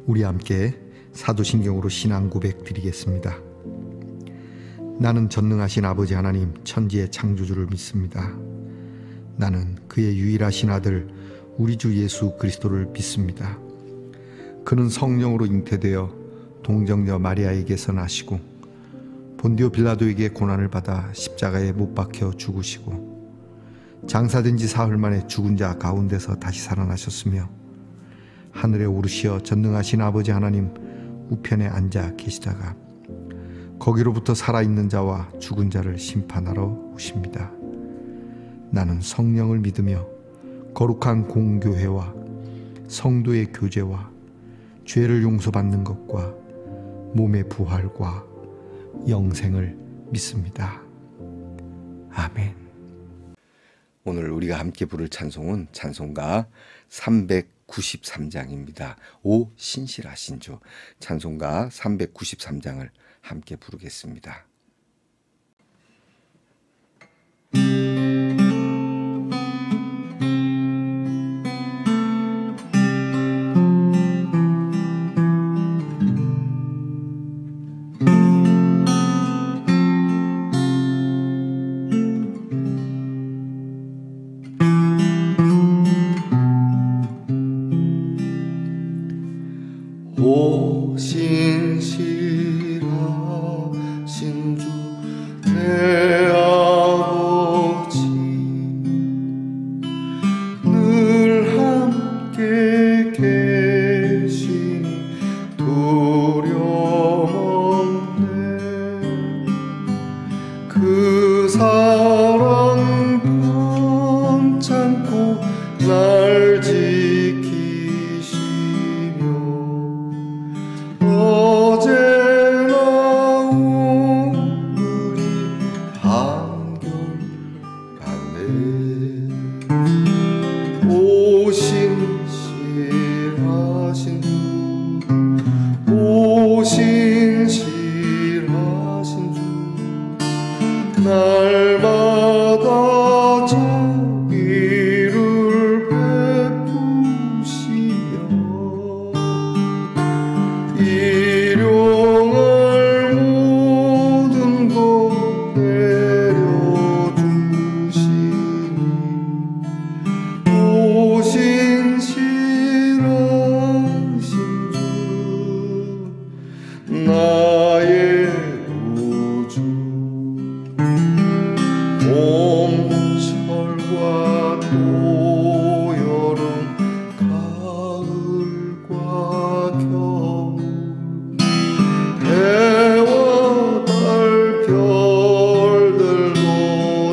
우리 함께 사도신경으로 신앙 고백 드리겠습니다. 나는 전능하신 아버지 하나님 천지의 창조주를 믿습니다. 나는 그의 유일하신 아들 우리 주 예수 그리스도를 믿습니다. 그는 성령으로 잉태되어 동정녀 마리아에게서 나시고 본디오 빌라도에게 고난을 받아 십자가에 못 박혀 죽으시고 장사된 지 사흘 만에 죽은 자 가운데서 다시 살아나셨으며 하늘에 오르시어 전능하신 아버지 하나님 우편에 앉아 계시다가 거기로부터 살아있는 자와 죽은 자를 심판하러 오십니다. 나는 성령을 믿으며 거룩한 공교회와 성도의 교제와 죄를 용서받는 것과 몸의 부활과 영생을 믿습니다. 아멘. 오늘 우리가 함께 부를 찬송은 찬송가 393장입니다. 오 신실하신 주. 찬송가 393장을 함께 부르겠습니다. 오 신실하신 주 내 아버지 늘 함께 계시니 두려움없네. 그 사랑 편찮고 날 지키시며 어제나 오늘이 한결같네. 오 신실하신 주, 오 신실하신 주 날마다 자비를 베푸시며 일용할 모든 것 내려주시니 오 신실하신 주 나의 구주. 봄철과 또 여름 가을과 겨울 해와 달 별들도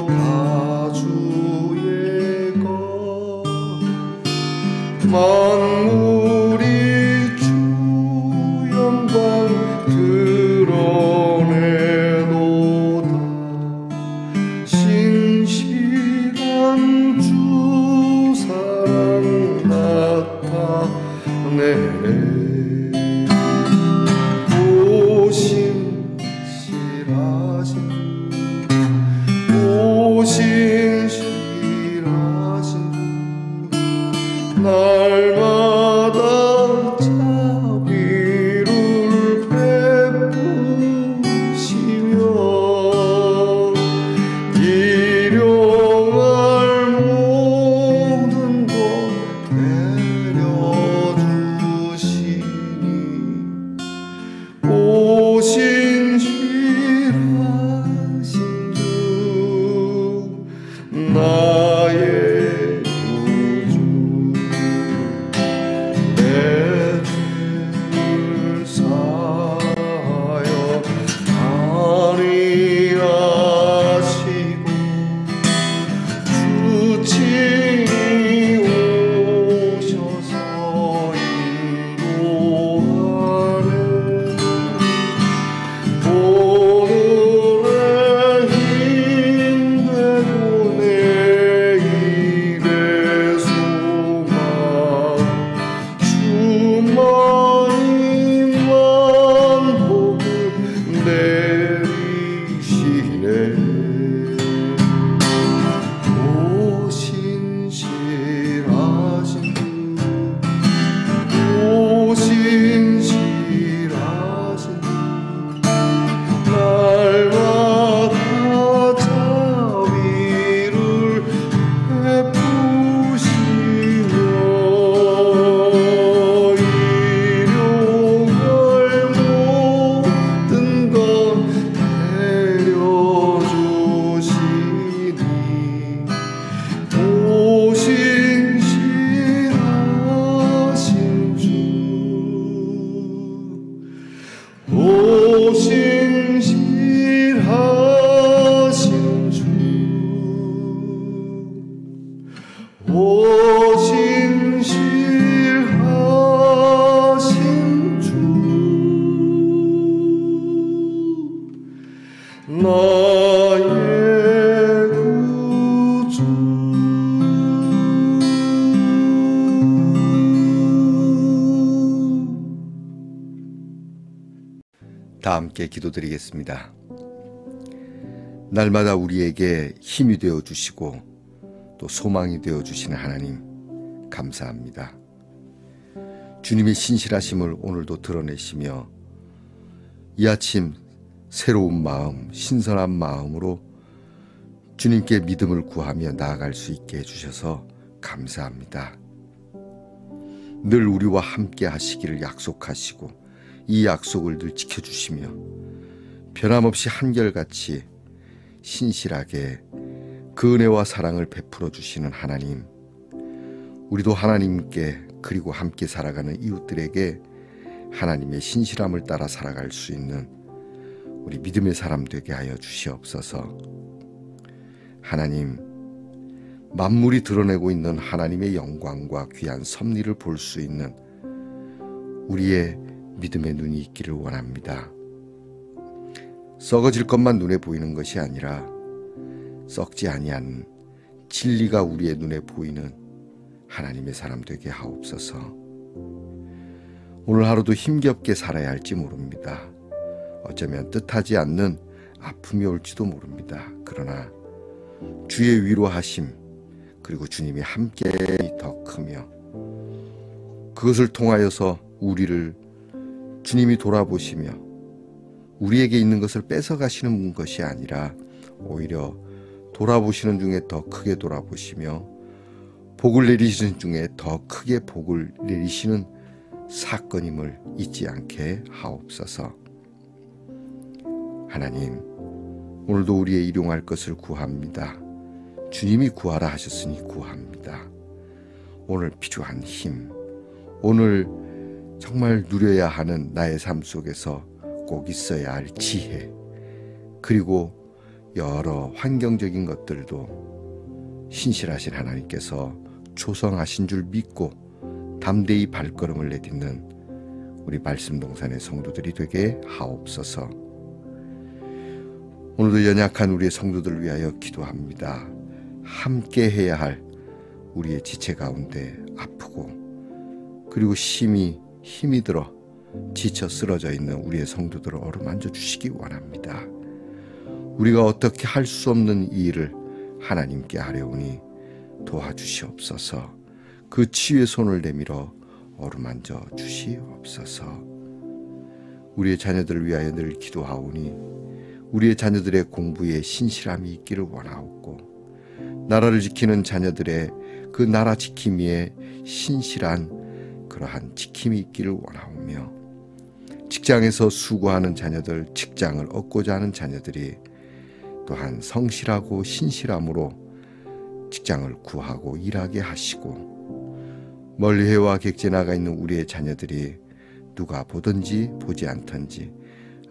다 주의 것. 만물이 주 영광 드러내도다. 신실한 주 사랑 나타내네. 오 신실하신 주, 오 신실하신 주 날마다 자비를 베푸시며 일용할 모든 것 내려주시니 다 함께 기도드리겠습니다. 날마다 우리에게 힘이 되어 주시고 또 소망이 되어 주시는 하나님 감사합니다. 주님의 신실하심을 오늘도 드러내시며 이 아침 새로운 마음, 신선한 마음으로 주님께 믿음을 구하며 나아갈 수 있게 해주셔서 감사합니다. 늘 우리와 함께 하시기를 약속하시고 이 약속을 늘 지켜주시며 변함없이 한결같이 신실하게 그 은혜와 사랑을 베풀어 주시는 하나님, 우리도 하나님께 그리고 함께 살아가는 이웃들에게 하나님의 신실함을 따라 살아갈 수 있는 우리 믿음의 사람 되게 하여 주시옵소서. 하나님, 만물이 드러내고 있는 하나님의 영광과 귀한 섭리를 볼 수 있는 우리의 믿음의 눈이 있기를 원합니다. 썩어질 것만 눈에 보이는 것이 아니라 썩지 아니한 진리가 우리의 눈에 보이는 하나님의 사람 되게 하옵소서. 오늘 하루도 힘겹게 살아야 할지 모릅니다. 어쩌면 뜻하지 않는 아픔이 올지도 모릅니다. 그러나 주의 위로하심 그리고 주님이 함께 더 크며 그것을 통하여서 우리를 주님이 돌아보시며 우리에게 있는 것을 뺏어가시는 것이 아니라 오히려 돌아보시는 중에 더 크게 돌아보시며 복을 내리시는 중에 더 크게 복을 내리시는 사건임을 잊지 않게 하옵소서. 하나님, 오늘도 우리의 일용할 것을 구합니다. 주님이 구하라 하셨으니 구합니다. 오늘 필요한 힘, 오늘 정말 누려야 하는 나의 삶 속에서 꼭 있어야 할 지혜, 그리고 여러 환경적인 것들도 신실하신 하나님께서 조성하신 줄 믿고 담대히 발걸음을 내딛는 우리 말씀동산의 성도들이 되게 하옵소서. 오늘도 연약한 우리의 성도들을 위하여 기도합니다. 함께 해야 할 우리의 지체 가운데 아프고 그리고 힘이 들어 지쳐 쓰러져 있는 우리의 성도들을 어루만져 주시기 원합니다. 우리가 어떻게 할 수 없는 이 일을 하나님께 아뢰오니 도와주시옵소서. 그 치유의 손을 내밀어 어루만져 주시옵소서. 우리의 자녀들을 위하여 늘 기도하오니 우리의 자녀들의 공부에 신실함이 있기를 원하옵고 나라를 지키는 자녀들의 그 나라 지킴이에 신실한 그러한 지킴이 있기를 원하오며 직장에서 수고하는 자녀들, 직장을 얻고자 하는 자녀들이 또한 성실하고 신실함으로 직장을 구하고 일하게 하시고 멀리 해와 객지에 나가 있는 우리의 자녀들이 누가 보든지 보지 않든지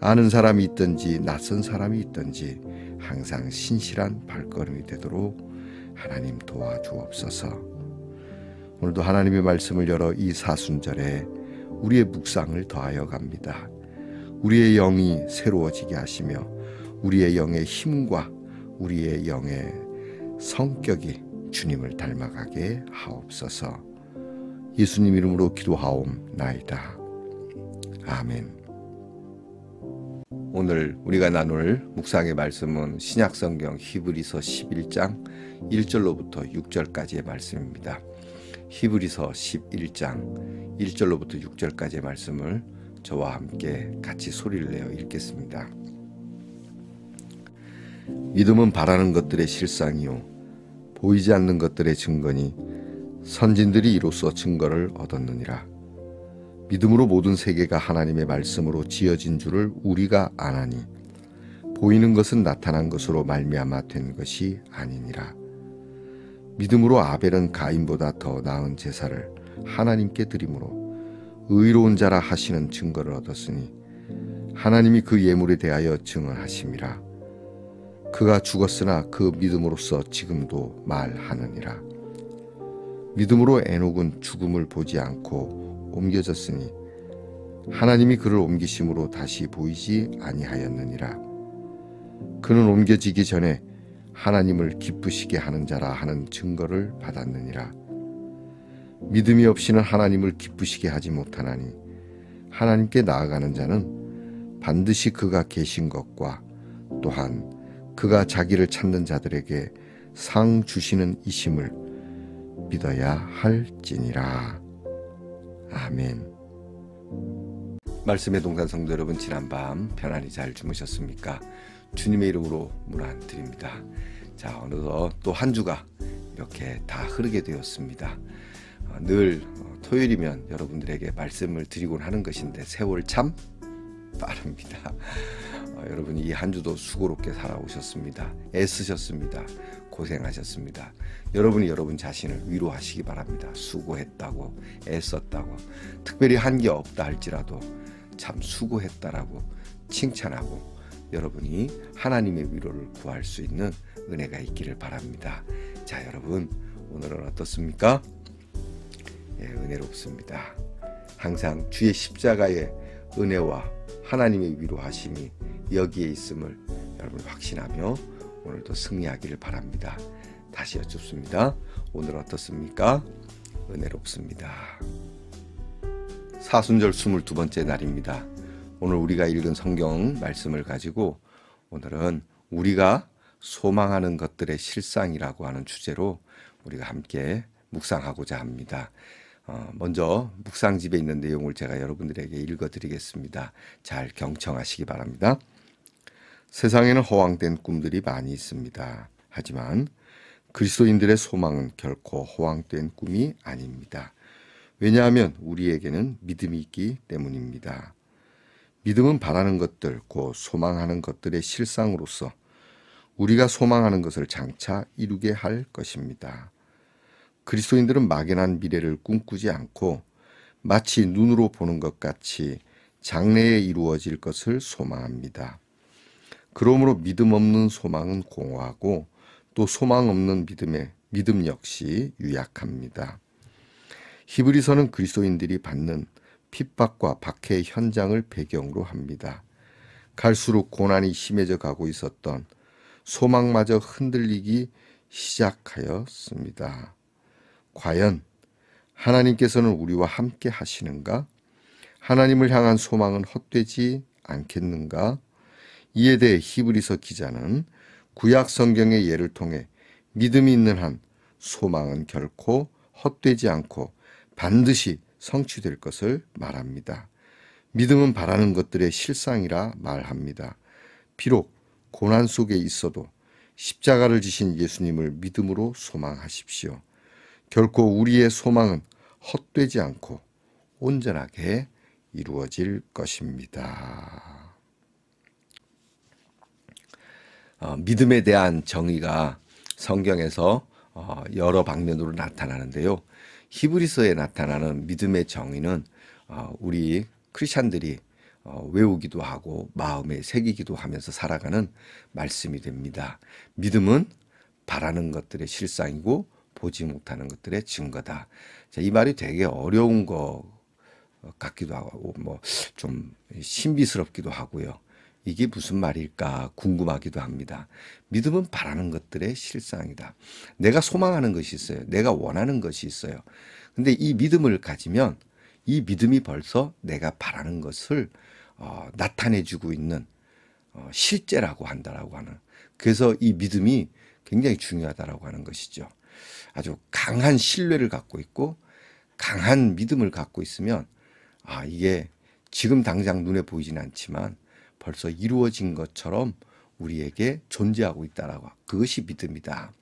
아는 사람이 있든지 낯선 사람이 있든지 항상 신실한 발걸음이 되도록 하나님 도와주옵소서. 오늘도 하나님의 말씀을 열어 이 사순절에 우리의 묵상을 더하여 갑니다. 우리의 영이 새로워지게 하시며 우리의 영의 힘과 우리의 영의 성격이 주님을 닮아가게 하옵소서. 예수님 이름으로 기도하옵나이다. 아멘. 오늘 우리가 나눌 묵상의 말씀은 신약성경 히브리서 11장 1절로부터 6절까지의 말씀입니다. 히브리서 11장 1절로부터 6절까지의 말씀을 저와 함께 같이 소리를 내어 읽겠습니다. 믿음은 바라는 것들의 실상이요 보이지 않는 것들의 증거니 선진들이 이로써 증거를 얻었느니라. 믿음으로 모든 세계가 하나님의 말씀으로 지어진 줄을 우리가 아나니 보이는 것은 나타난 것으로 말미암아 된 것이 아니니라. 믿음으로 아벨은 가인보다 더 나은 제사를 하나님께 드림으로 의로운 자라 하시는 증거를 얻었으니 하나님이 그 예물에 대하여 증언하심이라. 그가 죽었으나 그 믿음으로써 지금도 말하느니라. 믿음으로 에녹은 죽음을 보지 않고 옮겨졌으니 하나님이 그를 옮기심으로 다시 보이지 아니하였느니라. 그는 옮겨지기 전에 하나님을 기쁘시게 하는 자라 하는 증거를 받았느니라. 믿음이 없이는 하나님을 기쁘시게 하지 못하나니 하나님께 나아가는 자는 반드시 그가 계신 것과 또한 그가 자기를 찾는 자들에게 상 주시는 이심을 믿어야 할지니라. 아멘. 말씀의 동산 성도 여러분, 지난밤 편안히 잘 주무셨습니까? 주님의 이름으로 문안드립니다. 자, 어느덧 또 한 주가 이렇게 다 흐르게 되었습니다. 늘 토요일이면 여러분들에게 말씀을 드리곤 하는 것인데 세월 참 빠릅니다. 여러분이 이 한 주도 수고롭게 살아오셨습니다. 애쓰셨습니다. 고생하셨습니다. 여러분이 여러분 자신을 위로하시기 바랍니다. 수고했다고, 애썼다고, 특별히 한 게 없다 할지라도 참 수고했다라고 칭찬하고 여러분이 하나님의 위로를 구할 수 있는 은혜가 있기를 바랍니다. 자, 여러분 오늘은 어떻습니까? 예, 은혜롭습니다. 항상 주의 십자가의 은혜와 하나님의 위로하심이 여기에 있음을 여러분 확신하며 오늘도 승리하기를 바랍니다. 다시 여쭙습니다. 오늘 어떻습니까? 은혜롭습니다. 사순절 22번째 날입니다. 오늘 우리가 읽은 성경 말씀을 가지고 오늘은 우리가 소망하는 것들의 실상이라고 하는 주제로 우리가 함께 묵상하고자 합니다. 먼저 묵상집에 있는 내용을 제가 여러분들에게 읽어드리겠습니다. 잘 경청하시기 바랍니다. 세상에는 허황된 꿈들이 많이 있습니다. 하지만 그리스도인들의 소망은 결코 허황된 꿈이 아닙니다. 왜냐하면 우리에게는 믿음이 있기 때문입니다. 믿음은 바라는 것들, 곧 소망하는 것들의 실상으로서 우리가 소망하는 것을 장차 이루게 할 것입니다. 그리스도인들은 막연한 미래를 꿈꾸지 않고 마치 눈으로 보는 것 같이 장래에 이루어질 것을 소망합니다. 그러므로 믿음 없는 소망은 공허하고 또 소망 없는 믿음 역시 유약합니다. 히브리서는 그리스도인들이 받는 핍박과 박해의 현장을 배경으로 합니다. 갈수록 고난이 심해져 가고 있었던 소망마저 흔들리기 시작하였습니다. 과연 하나님께서는 우리와 함께 하시는가? 하나님을 향한 소망은 헛되지 않겠는가? 이에 대해 히브리서 기자는 구약 성경의 예를 통해 믿음이 있는 한 소망은 결코 헛되지 않고 반드시 성취될 것을 말합니다. 믿음은 바라는 것들의 실상이라 말합니다. 비록 고난 속에 있어도 십자가를 지신 예수님을 믿음으로 소망하십시오. 결코 우리의 소망은 헛되지 않고 온전하게 이루어질 것입니다. 믿음에 대한 정의가 성경에서 여러 방면으로 나타나는데요. 히브리서에 나타나는 믿음의 정의는 우리 크리스찬들이 외우기도 하고 마음에 새기기도 하면서 살아가는 말씀이 됩니다. 믿음은 바라는 것들의 실상이고 보지 못하는 것들의 증거다. 자, 이 말이 되게 어려운 것 같기도 하고 좀 신비스럽기도 하고요. 이게 무슨 말일까 궁금하기도 합니다. 믿음은 바라는 것들의 실상이다. 내가 소망하는 것이 있어요. 내가 원하는 것이 있어요. 근데 이 믿음을 가지면 이 믿음이 벌써 내가 바라는 것을 나타내주고 있는 실제라고 한다라고 하는, 그래서 이 믿음이 굉장히 중요하다라고 하는 것이죠. 아주 강한 신뢰를 갖고 있고 강한 믿음을 갖고 있으면 이게 지금 당장 눈에 보이지는 않지만 벌써 이루어진 것처럼 우리에게 존재하고 있다라고, 그것이 믿음이다.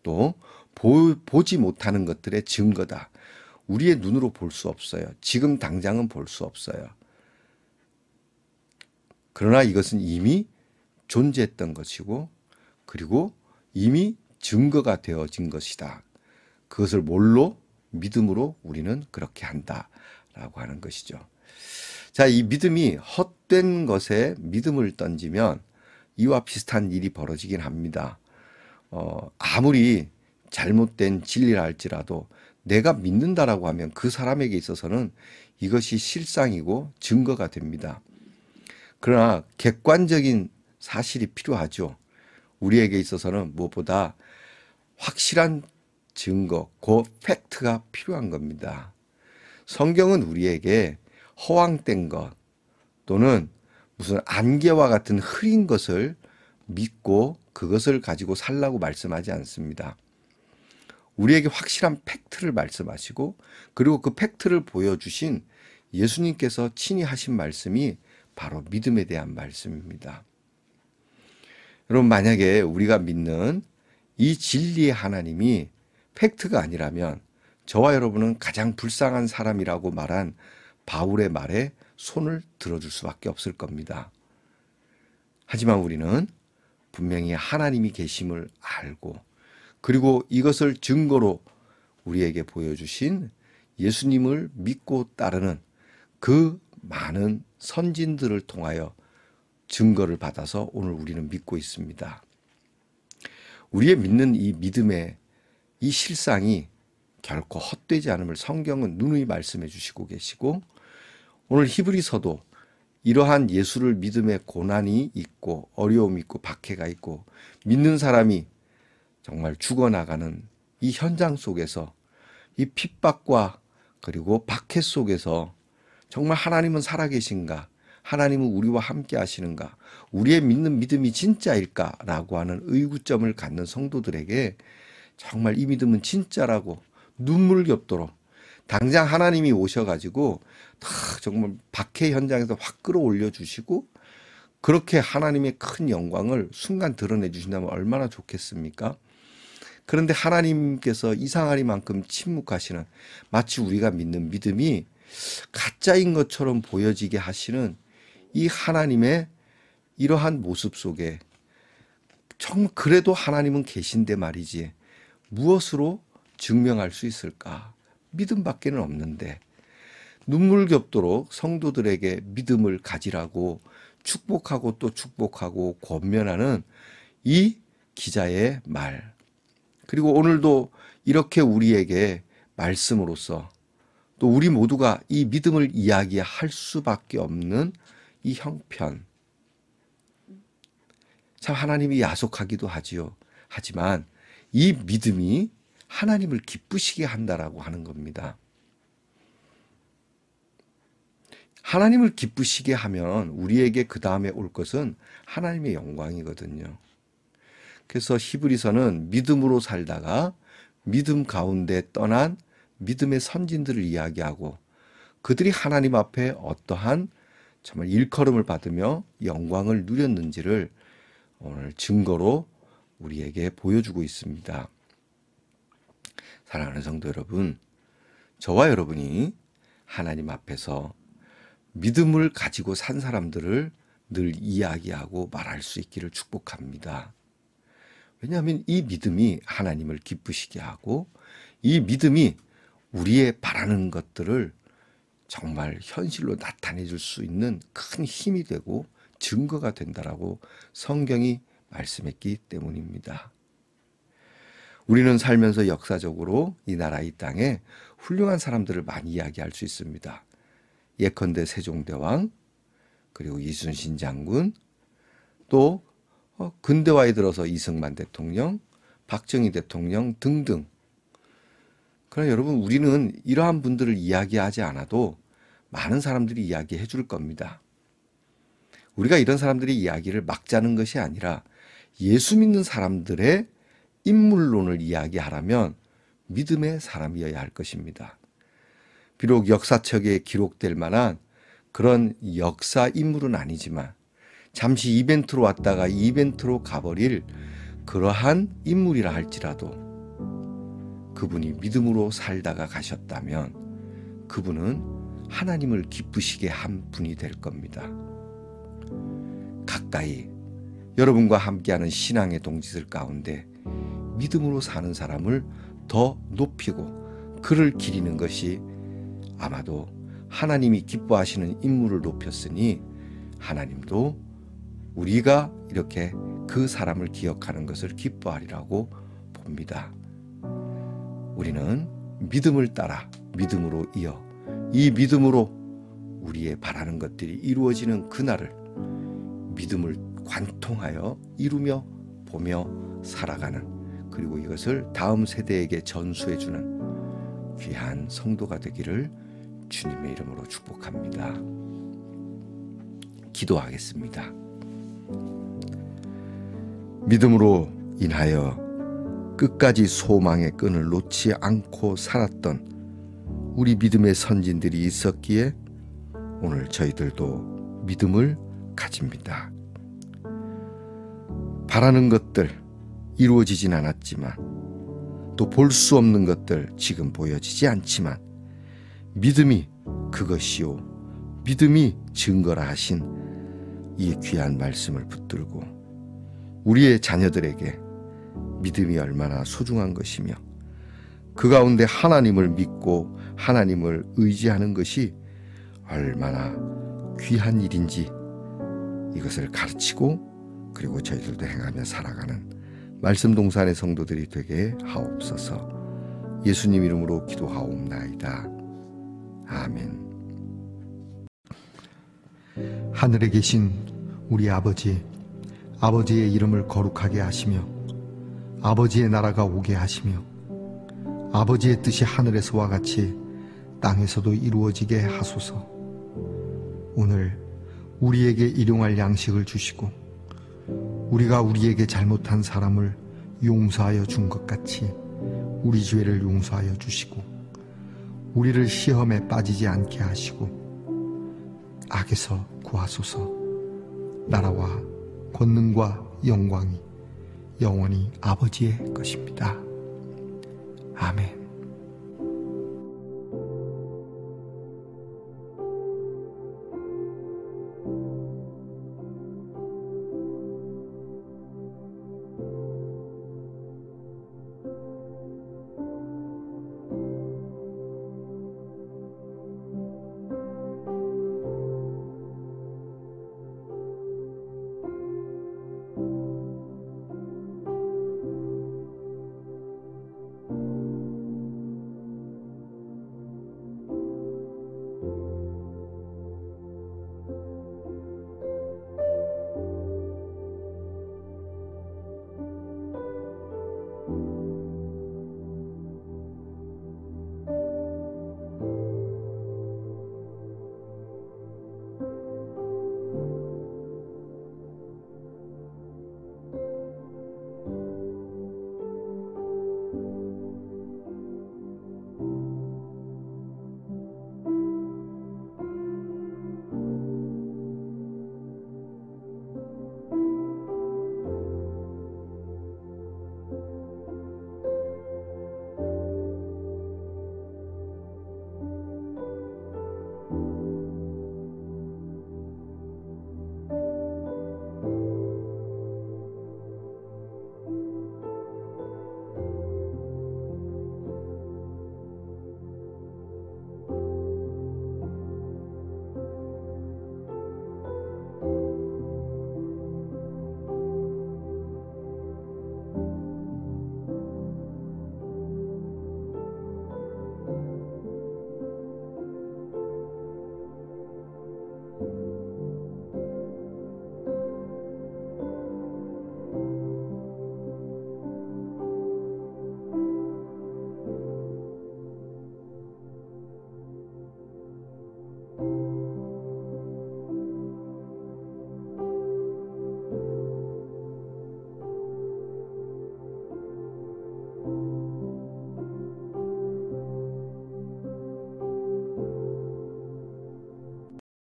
또 보지 못하는 것들의 증거다. 우리의 눈으로 볼 수 없어요. 지금 당장은 볼 수 없어요. 그러나 이것은 이미 존재했던 것이고 그리고 이미 증거가 되어진 것이다. 그것을 뭘로? 믿음으로 우리는 그렇게 한다라고 하는 것이죠. 자, 이 믿음이 헛된 것에 믿음을 던지면 이와 비슷한 일이 벌어지긴 합니다. 아무리 잘못된 진리라 할지라도 내가 믿는다라고 하면 그 사람에게 있어서는 이것이 실상이고 증거가 됩니다. 그러나 객관적인 사실이 필요하죠. 우리에게 있어서는 무엇보다 확실한 증거, 그 팩트가 필요한 겁니다. 성경은 우리에게 허황된 것 또는 무슨 안개와 같은 흐린 것을 믿고 그것을 가지고 살라고 말씀하지 않습니다. 우리에게 확실한 팩트를 말씀하시고 그리고 그 팩트를 보여주신 예수님께서 친히 하신 말씀이 바로 믿음에 대한 말씀입니다. 여러분, 만약에 우리가 믿는 이 진리의 하나님이 팩트가 아니라면 저와 여러분은 가장 불쌍한 사람이라고 말한 바울의 말에 손을 들어줄 수밖에 없을 겁니다. 하지만 우리는 분명히 하나님이 계심을 알고 그리고 이것을 증거로 우리에게 보여주신 예수님을 믿고 따르는 그 많은 선진들을 통하여 증거를 받아서 오늘 우리는 믿고 있습니다. 우리의 믿는 이 믿음의 이 실상이 결코 헛되지 않음을 성경은 누누이 말씀해 주시고 계시고 오늘 히브리서도 이러한 예수를 믿음의 고난이 있고 어려움이 있고 박해가 있고 믿는 사람이 정말 죽어나가는 이 현장 속에서 이 핍박과 그리고 박해 속에서 정말 하나님은 살아계신가? 하나님은 우리와 함께 하시는가? 우리의 믿는 믿음이 진짜일까라고 하는 의구점을 갖는 성도들에게 정말 이 믿음은 진짜라고 눈물겹도록 당장 하나님이 오셔가지고 다 정말 박해 현장에서 확 끌어올려 주시고 그렇게 하나님의 큰 영광을 순간 드러내 주신다면 얼마나 좋겠습니까? 그런데 하나님께서 이상하리만큼 침묵하시는 마치 우리가 믿는 믿음이 가짜인 것처럼 보여지게 하시는 이 하나님의 이러한 모습 속에 정말 그래도 하나님은 계신데 말이지 무엇으로 증명할 수 있을까? 믿음밖에는 없는데 눈물겹도록 성도들에게 믿음을 가지라고 축복하고 또 축복하고 권면하는 이 기자의 말 그리고 오늘도 이렇게 우리에게 말씀으로써 또 우리 모두가 이 믿음을 이야기할 수밖에 없는 이 형편 참 하나님이 야속하기도 하지요. 하지만 이 믿음이 하나님을 기쁘시게 한다라고 하는 겁니다. 하나님을 기쁘시게 하면 우리에게 그 다음에 올 것은 하나님의 영광이거든요. 그래서 히브리서는 믿음으로 살다가 믿음 가운데 떠난 믿음의 선진들을 이야기하고 그들이 하나님 앞에 어떠한 정말 일컬음을 받으며 영광을 누렸는지를 오늘 증거로 우리에게 보여주고 있습니다. 사랑하는 성도 여러분, 저와 여러분이 하나님 앞에서 믿음을 가지고 산 사람들을 늘 이야기하고 말할 수 있기를 축복합니다. 왜냐하면 이 믿음이 하나님을 기쁘시게 하고 이 믿음이 우리의 바라는 것들을 정말 현실로 나타내 줄 수 있는 큰 힘이 되고 증거가 된다라고 성경이 말씀했기 때문입니다. 우리는 살면서 역사적으로 이 나라 이 땅에 훌륭한 사람들을 많이 이야기할 수 있습니다. 예컨대 세종대왕, 그리고 이순신 장군, 또 근대화에 들어서 이승만 대통령, 박정희 대통령 등등. 그러나 여러분 우리는 이러한 분들을 이야기하지 않아도 많은 사람들이 이야기해 줄 겁니다. 우리가 이런 사람들의 이야기를 막 자는 것이 아니라 예수 믿는 사람들의 인물론을 이야기하라면 믿음의 사람이어야 할 것입니다. 비록 역사책에 기록될 만한 그런 역사 인물은 아니지만 잠시 이벤트로 왔다가 이벤트로 가버릴 그러한 인물이라 할지라도 그분이 믿음으로 살다가 가셨다면 그분은 하나님을 기쁘시게 한 분이 될 겁니다. 가까이 여러분과 함께하는 신앙의 동지들 가운데 믿음으로 사는 사람을 더 높이고 그를 기리는 것이 아마도 하나님이 기뻐하시는 인물을 높였으니 하나님도 우리가 이렇게 그 사람을 기억하는 것을 기뻐하리라고 봅니다. 우리는 믿음을 따라 믿음으로 이어 이 믿음으로 우리의 바라는 것들이 이루어지는 그날을 믿음을 관통하여 이루며 보며 살아가는 그리고 이것을 다음 세대에게 전수해주는 귀한 성도가 되기를 주님의 이름으로 축복합니다. 기도하겠습니다. 믿음으로 인하여 끝까지 소망의 끈을 놓지 않고 살았던 우리 믿음의 선진들이 있었기에 오늘 저희들도 믿음을 가집니다. 바라는 것들 이루어지진 않았지만 또 볼 수 없는 것들 지금 보여지지 않지만 믿음이 그것이요 믿음이 증거라 하신 이 귀한 말씀을 붙들고 우리의 자녀들에게 믿음이 얼마나 소중한 것이며 그 가운데 하나님을 믿고 하나님을 의지하는 것이 얼마나 귀한 일인지 이것을 가르치고 그리고 저희들도 행하며 살아가는 말씀동산의 성도들이 되게 하옵소서. 예수님 이름으로 기도하옵나이다. 아멘. 하늘에 계신 우리 아버지, 아버지의 이름을 거룩하게 하시며 아버지의 나라가 오게 하시며 아버지의 뜻이 하늘에서와 같이 땅에서도 이루어지게 하소서. 오늘 우리에게 일용할 양식을 주시고 우리가 우리에게 잘못한 사람을 용서하여 준 것 같이 우리 죄를 용서하여 주시고 우리를 시험에 빠지지 않게 하시고 악에서 구하소서. 나라와 권능과 영광이 영원히 아버지의 것입니다. 아멘.